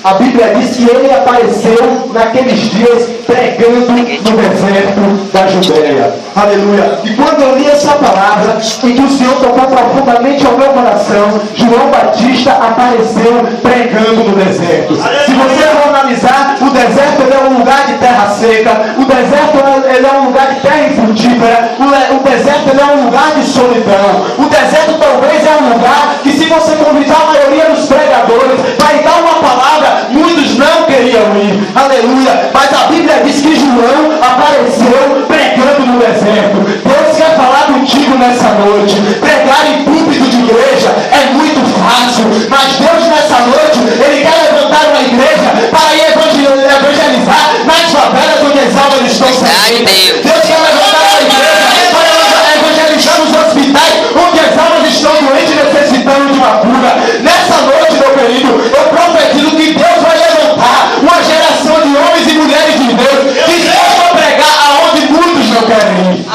A Bíblia diz que ele apareceu naqueles dias pregando no deserto da Judéia. Aleluia. E quando eu li essa palavra, em que o Senhor tocou profundamente ao meu coração, João Batista apareceu pregando no deserto. Se você for analisar, o deserto ele é um lugar de terra seca, o deserto ele é um lugar de terra infrutífera, o deserto ele é um lugar de solidão. O deserto talvez é um lugar que, se você convidar a maioria dos pregadores, vai dar uma palavra, muitos não queriam ir. Aleluia. Mas a Bíblia diz que João apareceu pregando no deserto. Deus quer falar contigo nessa noite. Pregar em púlpito de igreja é muito fácil, mas Deus nessa noite, Ele quer levantar uma igreja para ir evangelizar nas favelas onde as almas estão saindo. Deus quer levantar uma igreja para evangelizar nos hospitais onde as almas estão doentes, necessitando de uma cura. Nessa noite, meu querido, eu profetizo que Deus vai levantar uma geração de homens e mulheres de Deus que vão pregar aonde muitos não querem ir.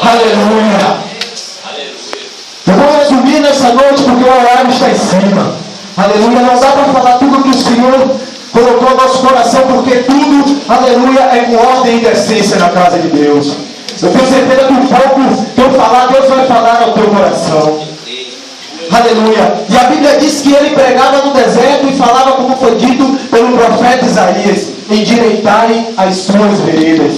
Aleluia. Eu vou resumir nessa noite porque o horário está em cima. Aleluia. Não dá para falar tudo que o Senhor colocou no nosso coração, porque tudo, aleluia, é com ordem e decência na casa de Deus. Eu tenho certeza que o pouco que eu falar, Deus vai falar ao teu coração. Aleluia. E a Bíblia diz que ele pregava no deserto e falava, como foi dito pelo profeta Isaías: endireitai as suas veredas.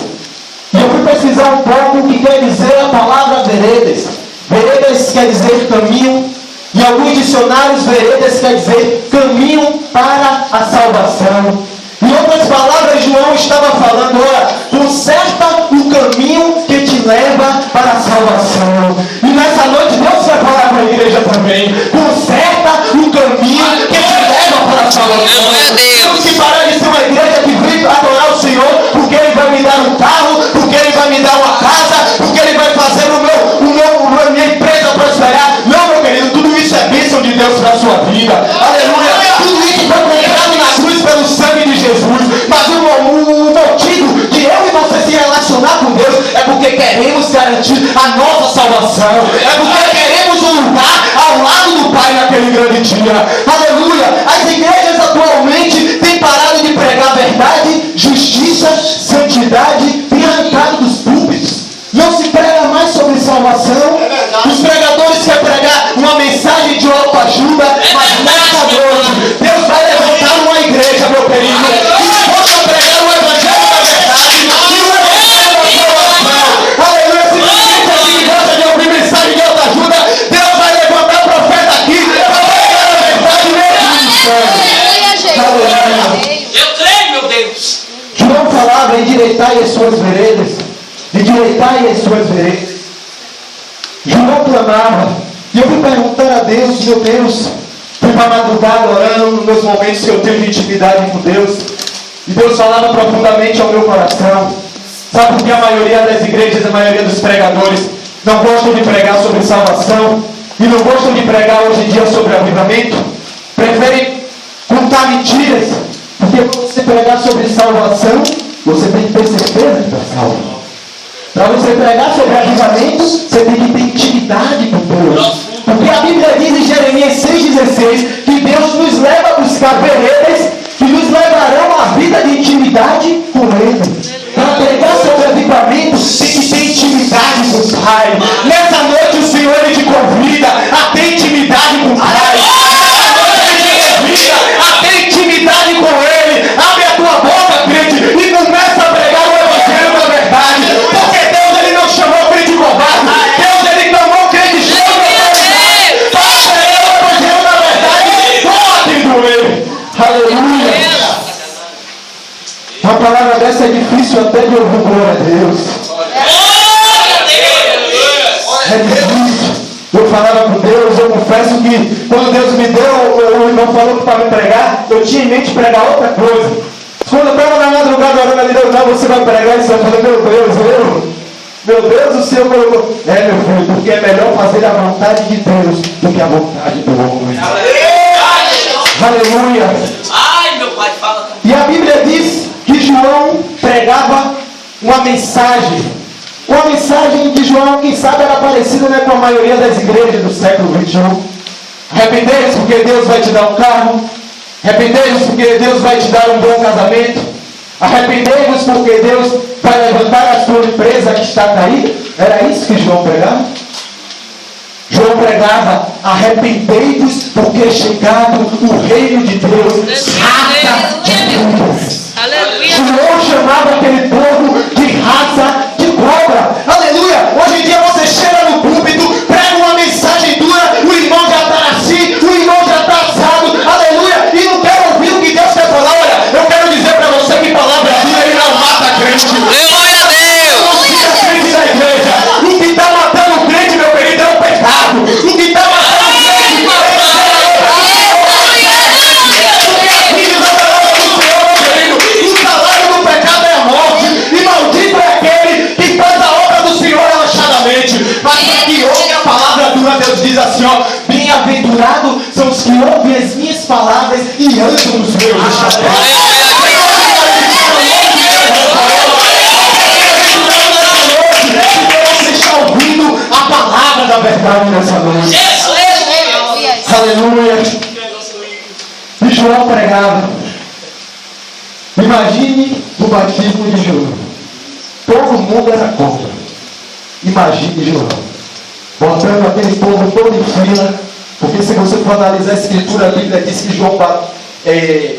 E eu fui pesquisar um pouco o que quer dizer a palavra veredas. Veredas quer dizer caminho. Em alguns dicionários, veredas quer dizer caminho para a salvação. Em outras palavras, João estava falando: olha, conserta o caminho que te leva para a salvação. E nessa noite Deus vai falar para a igreja também: conserta o caminho que te leva para a salvação. Temos que parar de ser uma igreja que vem adorar o Senhor porque Ele vai me dar um carro, porque Ele vai me dar uma casa, porque Ele vai fazer a minha empresa prosperar. Não, meu querido, tudo isso é bênção de Deus para a sua vida. Aleluia. Tudo isso foi comprado na cruz pelo sangue de Jesus. Mas o motivo de eu e você se relacionar com Deus é porque queremos garantir a nossa salvação. É porque queremos um lugar ao lado do Pai naquele grande dia. Aleluia. As igrejas atualmente têm parado de pregar verdade, justiça, santidade, têm arrancado dos púlpitos. Não se prega mais sobre salvação. Os pregadores querem pregar uma mensagem de autoajuda, mas nessa noite Deus vai levantar uma igreja, meu querido, que possa pregar o evangelho da verdade e o evangelho da salvação. Aleluia. Se você gosta de ouvir mensagem de autoajuda, Deus vai levantar profeta aqui para pregar a verdade nesse ministério. Aleluia. Eu creio, meu Deus. João falava: endireitai as suas veredas. Endireitai as suas veredas. João clamava. E eu fui perguntar a Deus: meu Deus, fui para a madrugada orando nos meus momentos que eu tenho de intimidade com Deus. E Deus falava profundamente ao meu coração. Sabe por que a maioria das igrejas, a maioria dos pregadores não gostam de pregar sobre salvação e não gostam de pregar hoje em dia sobre avivamento? Preferem contar mentiras. Porque quando você pregar sobre salvação, você tem que ter certeza que está salvo. Para você pregar sobre avivamento, você tem que ter intimidade com Deus. Porque a Bíblia diz em Jeremias 6,16 que Deus nos leva a buscar veredas que nos levarão a vida de intimidade com Ele. Para pregar sobre avivamento, tem que ter intimidade com o Pai. Nessa noite o Senhor Ele te convida a ter intimidade com o Pai. Nessa noite Ele te convida a ter intimidade com Ele. Abre a tua boca, crente, e começa a pregar o evangelho da verdade. Porque Deus Ele não chamou crente covarde. Deus Ele clamou crente cheio da verdade. Para pregar o evangelho da verdade, com Ele. Aleluia. Uma palavra dessa é difícil até de ouvir, glória a Deus. É difícil. Eu falava com Deus, eu confesso que quando Deus me deu, o irmão falou que para me pregar, eu tinha em mente pregar outra coisa. Quando eu estava na madrugada orando ali, Deus, não, você vai pregar isso, eu falei: meu Deus, o Senhor colocou. É, meu filho, porque é melhor fazer a vontade de Deus do que a vontade do homem. Aleluia. Ai, meu pai, fala. E a Bíblia diz que João pregava uma mensagem. Uma mensagem de João, quem sabe, era parecida, né, com a maioria das igrejas do século XXI. Arrependei-se porque Deus vai te dar um carro. Arrependei-vos porque Deus vai te dar um bom casamento. Arrependei-vos porque Deus vai levantar a sua empresa que está caída. Era isso que João pregava? João pregava: arrependei-vos porque é chegado o reino de Deus. Raça de cobras. João chamava aquele povo de raça de cobra. Aleluia! Hoje em dia você chega no púlpito, prega uma mensagem dura, o irmão já está assim, o irmão já está assado. Aleluia! E não quer ouvir o que Deus quer falar. Olha, eu quero dizer para você que palavra dura ele não mata crente. Glória a Deus! Não tira crente da igreja. O que está matando o crente, meu querido, é o pecado. O que está matando o crente é o salário do pecado é a morte. E maldito é aquele que faz a obra do Senhor relaxadamente. Mas para que ouve a palavra dura, Deus diz assim, ó: bem-aventurados são os que ouvem as minhas palavras e andam nos meus estatutos. Você está ouvindo a palavra da verdade nessa noite. Aleluia. E João pregava. Imagine o batismo de João. Todo mundo era contra. Imagine João botando aquele povo todo em fila. Porque se você for analisar a escritura, a Bíblia diz que João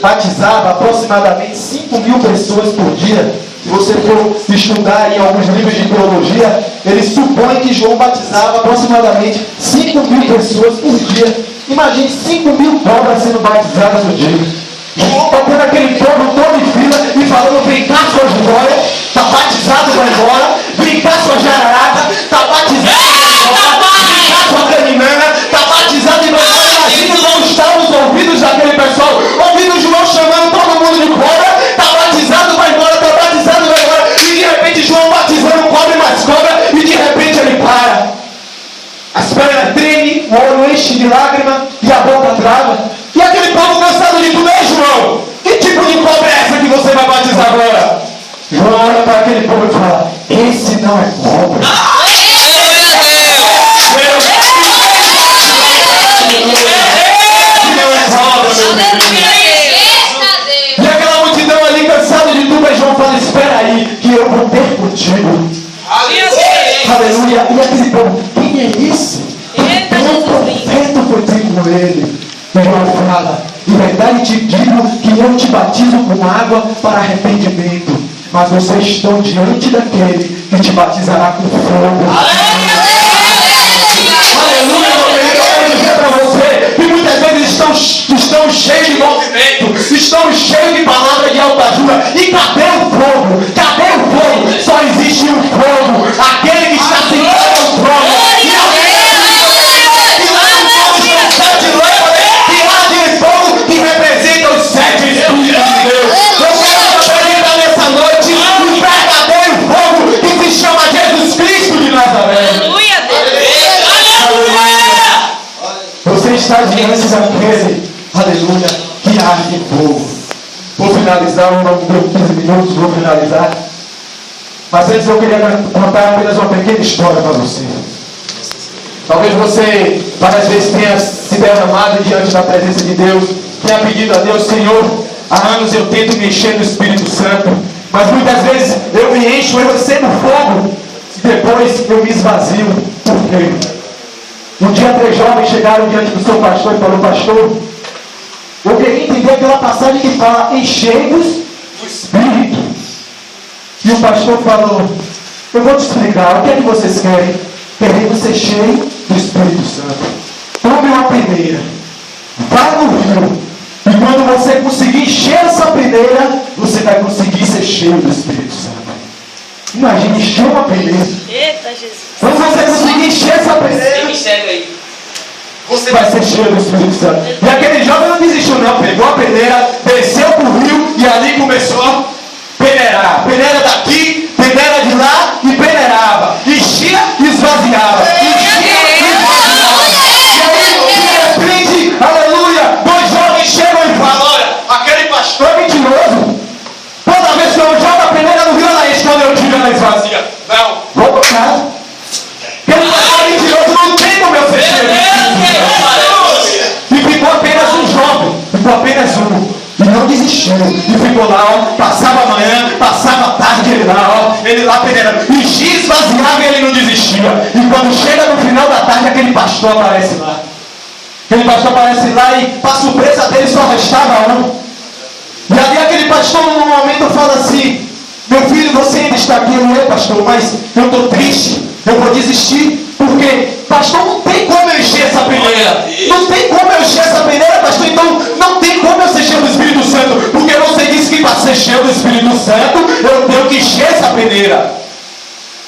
batizava aproximadamente 5.000 pessoas por dia. Se você for estudar em alguns livros de teologia, eles supõem que João batizava aproximadamente 5.000 pessoas por dia. Imagine 5.000 cobras sendo batizadas no dia. João botando aquele povo todo em fila e falando: vem cá sua glória, está batizado, vai embora. Vem cá sua jararaca, está batizado, vai embora. Vem cá sua caninana, está batizado e vai embora. Imagina como estavam os ouvidos daquele pessoal, ouvindo João chamando todo mundo de cobra. Está batizado, vai embora, está batizado, vai embora. E de repente João batizando cobra e mais cobra, e de repente ele para. As pernas tremem, o olho enche de lágrima e a boca trava. E aquele povo cansado de tudo: ei João, que tipo de cobra é essa que você vai batizar agora? João olha para aquele povo e fala: esse não é cobra. E aquela multidão ali cansada de tudo, e João fala: espera aí, que eu vou ter contigo. Aleluia. E aquele povo: quem é esse? O profeta foi ter com ele. E João fala: em verdade te digo que eu te batizo com água para arrependimento, mas vocês estão diante daquele que te batizará com fogo. Aleluia, meu querido. Eu quero dizer para você que muitas vezes estão cheios de movimento, estão cheios de palavra de autoajuda. E cadê o fogo? Cadê o fogo? Só existe um fogo, aquele que está sentado no trono. Que representa os 7 Espíritos de Deus. Eu quero apresentar nessa noite um verdadeiro fogo que se chama Jesus Cristo de Nazaré. Aleluia, Você está diante daquele, aleluia, que arde em fogo. Vou finalizar, não deu 15 minutos, vou finalizar. Mas antes eu queria contar apenas uma pequena história para você. Talvez você várias vezes tenha se derramado diante da presença de Deus, tenha pedido a Deus: Senhor, há anos eu tento me encher do Espírito Santo, mas muitas vezes eu me encho, eu recebo fogo, e depois eu me esvazio. Por quê? Um dia 3 jovens chegaram diante do seu pastor e falaram: pastor, eu queria entender aquela passagem que fala: enchei-vos do Espírito. E o pastor falou: eu vou te explicar, o que é que vocês querem? Queremos ser cheios do Espírito Santo. Tome uma peneira, vá no rio, e quando você conseguir encher essa peneira, você vai conseguir ser cheio do Espírito Santo. Imagine encher uma peneira. Eita, Jesus. Quando você conseguir encher essa peneira, você vai ser cheio do Espírito Santo. E aquele jovem não desistiu não, pegou a peneira, desceu para o rio e ali começou a peneirar. Peneira daqui, peneira de lá e peneirava. Enchia e esvaziava. Enchia e esvaziava. E aí, de repente, aleluia, 2 jovens chegam e falam: olha, aquele pastor é mentiroso. Toda vez que eu jogo a peneira no rio, ela enche, quando eu tiro, ela esvazia. Não, vou para casa. Aquele pastor é mentiroso, não tem como eu ser cheio. E ficou apenas um jovem, ficou apenas um. peneirando. E ficou lá, ó, passava a manhã, passava a tarde, ele lá peneirando. E X esvaziava e ele não desistia. E quando chega no final da tarde, aquele pastor aparece lá. Aquele pastor aparece lá e, para surpresa dele, só restava um. E ali aquele pastor, num momento, fala assim: meu filho, você ainda está aqui, não é, pastor? Mas eu estou triste, eu vou desistir. Porque, pastor, não tem como eu encher essa peneira. Não tem como eu encher essa peneira, pastor. Então, não tem como eu ser cheio do Espírito Santo. Porque você disse que para ser cheio do Espírito Santo, eu tenho que encher essa peneira.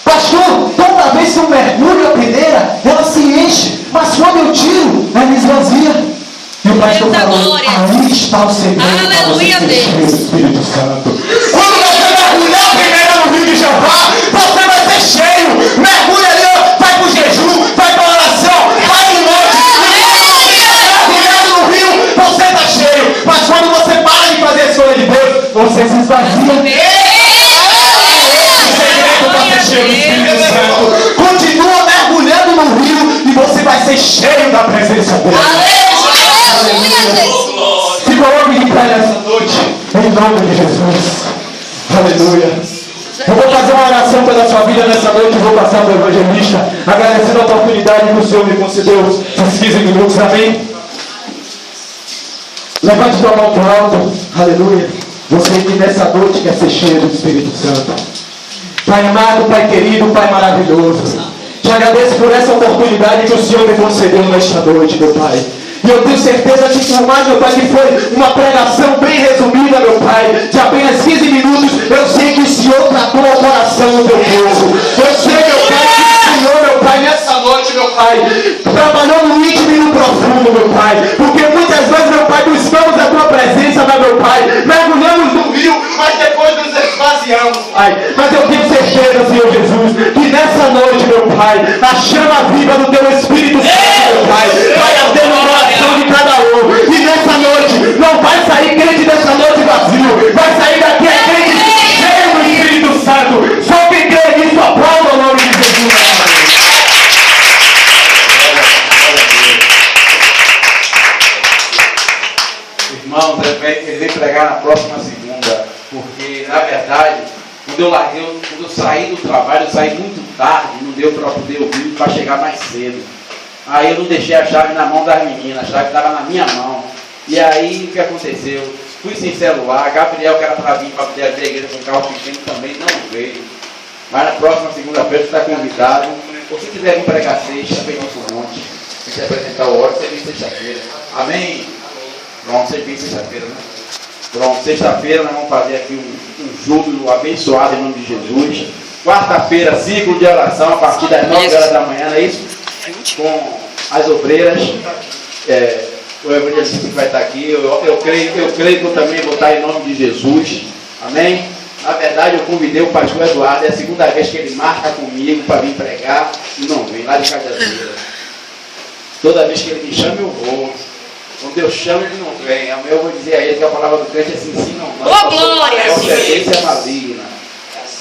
Pastor, toda vez que eu mergulho a peneira, ela se enche. Mas quando eu tiro, ela esvazia. E o pastor falou: aí está o segredo para você ser cheio do Espírito Santo. Quando você mergulhar a peneira no rio de Jeová, você vai ser cheio. Mergulha ali, vai para o jejum, vai para a oração, vai no monte. Mergulhado no rio, você está cheio. Mas quando você para de fazer a escolha de Deus, você se esvazia. Continua mergulhando no rio e você vai ser cheio da presença dele. Aleluia. Se coloque de pé nessa noite, em nome de Jesus. Aleluia. Eu vou fazer uma oração pela sua vida nessa noite. Eu vou passar para o evangelista, agradecendo a oportunidade que o Senhor me concedeu esses 15 minutos. Amém. Levante sua mão para o alto. Aleluia. Você que nessa noite quer ser cheio do Espírito Santo. Pai amado, Pai querido, Pai maravilhoso, te agradeço por essa oportunidade que o Senhor me concedeu nesta noite, meu Pai. E eu tenho certeza que por mais, meu Pai, que foi uma pregação bem resumida, meu Pai, de apenas 15 minutos, eu sei que o Senhor tratou o coração do teu povo. Eu sei, meu Pai, que o Senhor, meu Pai, nessa noite, meu Pai, trabalhou no íntimo e no profundo, meu Pai. Porque muitas vezes, meu Pai, buscamos a tua presença, meu Pai, mergulhamos no rio, mas depois nos esvaziamos, Pai. Mas eu tenho certeza, Senhor Jesus, que nessa noite, meu Pai, a chama viva do teu Espírito Santo, meu Pai, vai arder no coração de cada um. E nessa noite, não vai sair crente dessa noite vazio, vai sair daqui a crente cheio do Espírito Santo. Só quem crê nisso, aplauda o nome de Jesus. Irmãos, ele vem pregar na próxima segunda, porque na verdade, quando eu saí do trabalho, eu saí muito tarde, não deu para poder ouvir para chegar mais cedo. Aí eu não deixei a chave na mão das meninas, a chave estava na minha mão. E aí o que aconteceu? Fui sem celular, Gabriel, que era para vir para poder abrir a igreja com um carro pequeno, também não veio. Mas na próxima segunda-feira você está convidado. Ou se quiser vir pregar sexta, vem no monte. A gente apresentar o óleo, você vem sexta-feira. Amém? Pronto, vocês vêm sexta-feira, né? Pronto, sexta-feira nós vamos fazer aqui um júbilo abençoado em nome de Jesus. Quarta-feira, ciclo de oração a partir das 9 horas da manhã, não é isso? Com as obreiras. O evangelista que vai estar aqui. Eu creio que eu também vou estar em nome de Jesus. Amém? Na verdade, eu convidei o pastor Eduardo. É a segunda vez que ele marca comigo para vir pregar e não vem, lá de Cajazeira. Toda vez que ele me chama, eu vou. Quando eu chamo, ele não vem. Eu vou dizer a ele que a palavra do crente é assim, sim, não. Ô, glória! A procedência é maligna.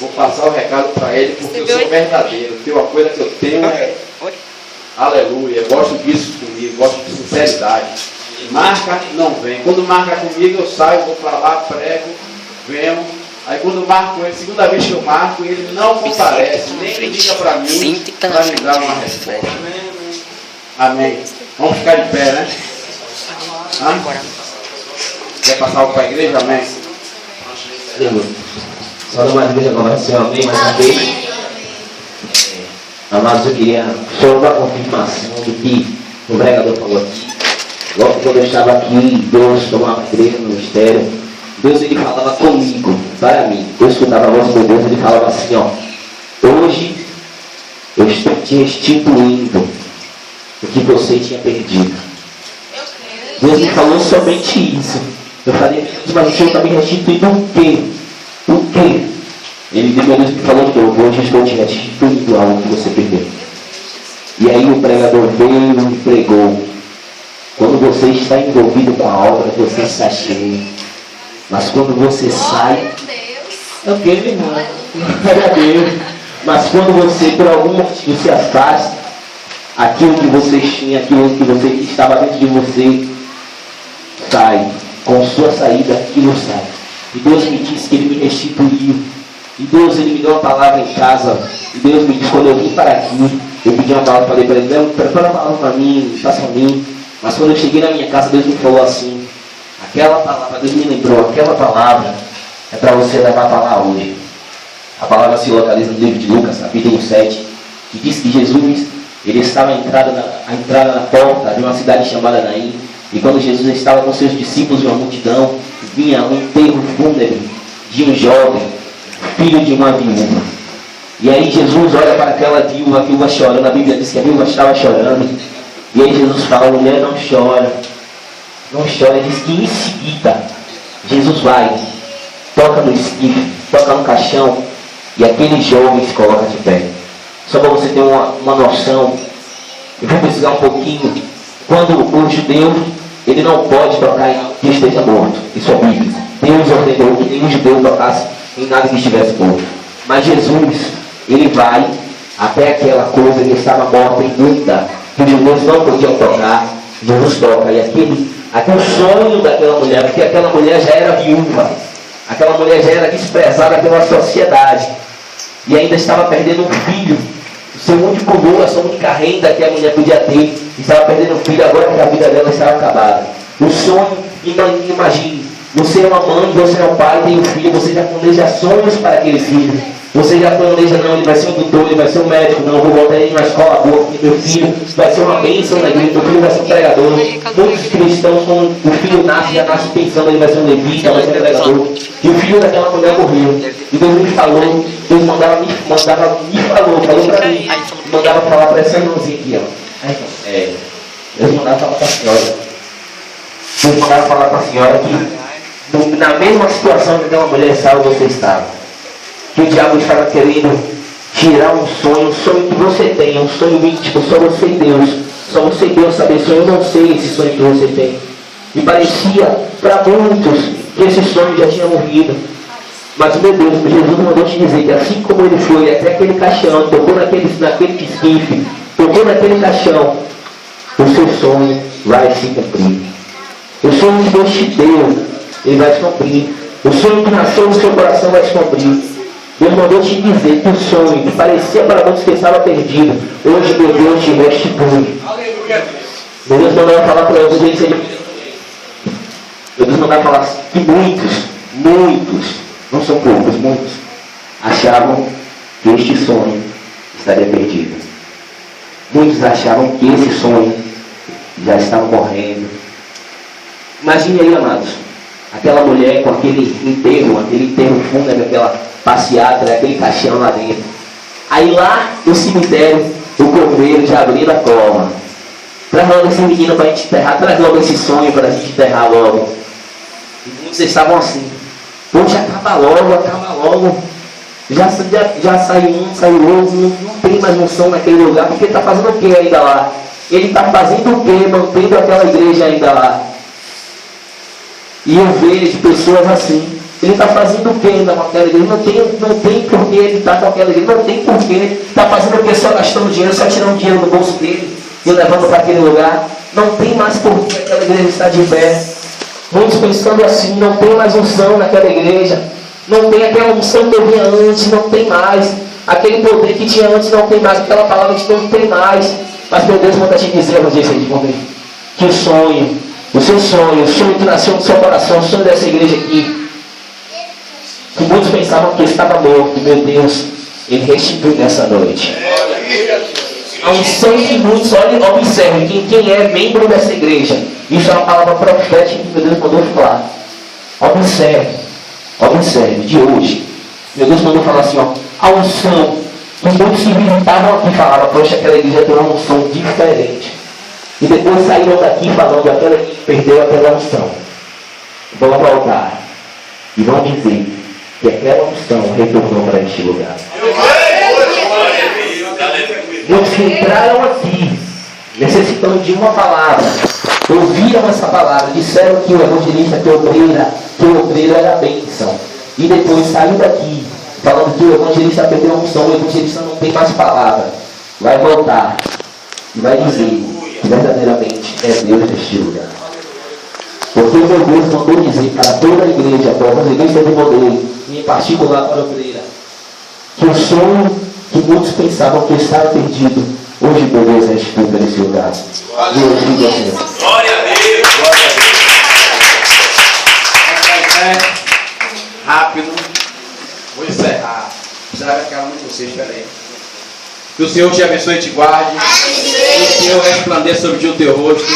Vou passar o recado para ele, porque eu sou verdadeiro. Tem uma coisa que eu tenho é... Aleluia. Gosto disso comigo. Gosto de sinceridade. Marca, não vem. Quando marca comigo, eu saio, vou para lá, prego, venho. Aí quando marco ele, segunda vez que eu marco, ele não comparece, nem liga para mim, para me dar uma resposta. Amém. Vamos ficar de pé, né? Quer passar algo para a igreja? Amém? Só numa igreja agora, Senhor, amém, mais uma vez. Amados, eu queria só uma confirmação do que o pregador falou aqui. Logo quando eu estava aqui, Deus tomava a igreja no mistério. Deus, ele falava comigo, para mim. Eu escutava a voz de Deus, ele falava assim, ó: hoje eu estou te restituindo o que você tinha perdido. Deus me falou somente isso. Eu falei, mas o Senhor está me restituindo o quê? O quê? Deus me falou que hoje eu estou te restituindo algo que você perdeu. E aí o pregador veio e pregou. Quando você está envolvido com a obra, você está cheio. Mas quando você sai, é o que, meu irmão? Glória a Deus. Mas quando você, por algum motivo, se afasta, aquilo que você tinha, aquilo que você estava dentro de você, sai. Com sua saída, aquilo sai. E Deus me disse que Ele me restituiu. E Deus, Ele me deu uma palavra em casa. E Deus me disse, quando eu vim para aqui, eu pedi uma palavra, falei para Ele, Deus, prepara uma palavra para mim, faça a mim. Mas quando eu cheguei na minha casa, Deus me falou assim, aquela palavra, Deus me lembrou, aquela palavra é para você levar para lá hoje. A palavra se localiza no livro de Lucas, capítulo 7, que diz que Jesus, Ele estava à entrada na porta de uma cidade chamada Naim. E quando Jesus estava com seus discípulos e uma multidão, vinha um enterro fúnebre de um jovem, filho de uma viúva. E aí Jesus olha para aquela viúva, a viúva chorando. A Bíblia diz que a viúva estava chorando. E aí Jesus fala, mulher, não chora. Não chora. Diz que em seguida, Jesus vai, toca no esquife, toca no caixão, e aquele jovem se coloca de pé. Só para você ter uma noção, eu vou precisar um pouquinho. Quando o judeu, ele não pode tocar em algo que esteja morto. Isso é bíblico. Deus ordenou que nenhum judeu tocasse em nada que estivesse morto. Mas Jesus, Ele vai até aquela coisa que estava morta e muda, que os judeus não podiam tocar. Jesus toca. E aquele sonho daquela mulher, porque aquela mulher já era viúva. Aquela mulher já era desprezada pela sociedade. E ainda estava perdendo um filho. O seu único dom, a sua única renda que a mulher podia ter, estava perdendo um filho, agora que a vida dela estava acabada. O sonho, imagine, você é uma mãe, você é um pai, tem um filho, você já planeja sonhos para aquele filho. Você já planeja, não, ele vai ser um doutor, ele vai ser um médico, não, eu vou botar ele numa escola boa, porque meu filho vai ser uma bênção na igreja, meu filho vai ser um pregador. Muitos cristãos, quando o filho nasce, já nasce pensando, ele vai ser um levita, vai ser um pregador. E o filho daquela mulher morreu. E Deus me falou, Deus falou para mim, mandava falar para essa irmãzinha aqui, ó. Deus mandava falar para a senhora. Deus mandava falar para a senhora que na mesma situação que aquela mulher estava, você estava. Que o diabo estava querendo tirar um sonho que você tem, um sonho íntimo, só você e Deus. Só você e Deus sabe esse sonho, eu não sei esse sonho que você tem. E parecia para muitos que esse sonho já tinha morrido. Mas, meu Deus, Jesus mandou te dizer que assim como ele foi até aquele caixão, tocou naquele esquife, tocou naquele caixão, o seu sonho vai se cumprir. O sonho que Deus te deu, ele vai se cumprir. O sonho que nasceu no seu coração vai se cumprir. Deus mandou te dizer que o sonho que parecia para muitos que estava perdido, hoje, meu Deus, te restitui. Meu Deus mandou falar para eu dizer meu Deus mandou falar que muitos, não são poucos, muitos, achavam que este sonho estaria perdido. Muitos achavam que esse sonho já estava morrendo. Imagine aí, amados, aquela mulher com aquele enterro fúnebre, aquela passeata, aquele caixão lá dentro. Aí lá no cemitério, o coveiro já abriu a cova. Traz logo esse menino para a gente enterrar, traz logo esse sonho para a gente enterrar logo. E muitos estavam assim, poxa, acaba logo. Já sai um, sai outro, não tem mais unção naquele lugar, porque está fazendo o que ainda lá? Ele está fazendo o que? Mantendo aquela igreja ainda lá. E eu vejo pessoas assim. Ele está fazendo o que ainda com aquela igreja? Não tem porquê ele está com aquela igreja. Não tem porquê. Está fazendo o que? Só gastando dinheiro, só tirando dinheiro do bolso dele e levando para aquele lugar. Não tem mais porquê aquela igreja está de pé. Muitos pensando assim, não tem mais unção naquela igreja. Não tem aquela unção que eu via antes, não tem mais. Aquele poder que tinha antes não tem mais. Aquela palavra que não tem mais. Mas meu Deus manda te dizer, eu vou dizer que o seu sonho, o sonho que nasceu no seu coração, o sonho dessa igreja aqui, que muitos pensavam que estava morto, meu Deus, ele restitui nessa noite. A unção que muitos, observem quem é membro dessa igreja. Isso é uma palavra profética que meu Deus mandou falar. Observe, de hoje. Meu Deus mandou falar assim, ó, a unção, que muitos se visitavam aqui e falavam, poxa, aquela igreja tem uma unção diferente. E depois saíram daqui falando, aquela que perdeu aquela unção. Vão voltar e vão dizer que aquela unção retornou para este lugar. Muitos que entraram aqui necessitando de uma palavra, ouviram essa palavra, disseram que o evangelista, que o obreiro era a bênção, e depois saiu daqui falando que o evangelista perdeu a unção, o evangelista não tem mais palavra, vai voltar e vai dizer que verdadeiramente é Deus neste lugar. Porque o meu Deus mandou dizer para toda a igreja, para as igrejas de modelo, e em particular para a obreira, que o sonho que muitos pensavam que estava perdido, hoje meu Deus restitui nesse lugar. Deus te abençoe. Glória a Deus. Glória a Deus. Rápido. Vou encerrar. Precisava ficar um de vocês, espera aí. Que o Senhor te abençoe e te guarde. Que o Senhor resplandeça sobre ti o teu rosto.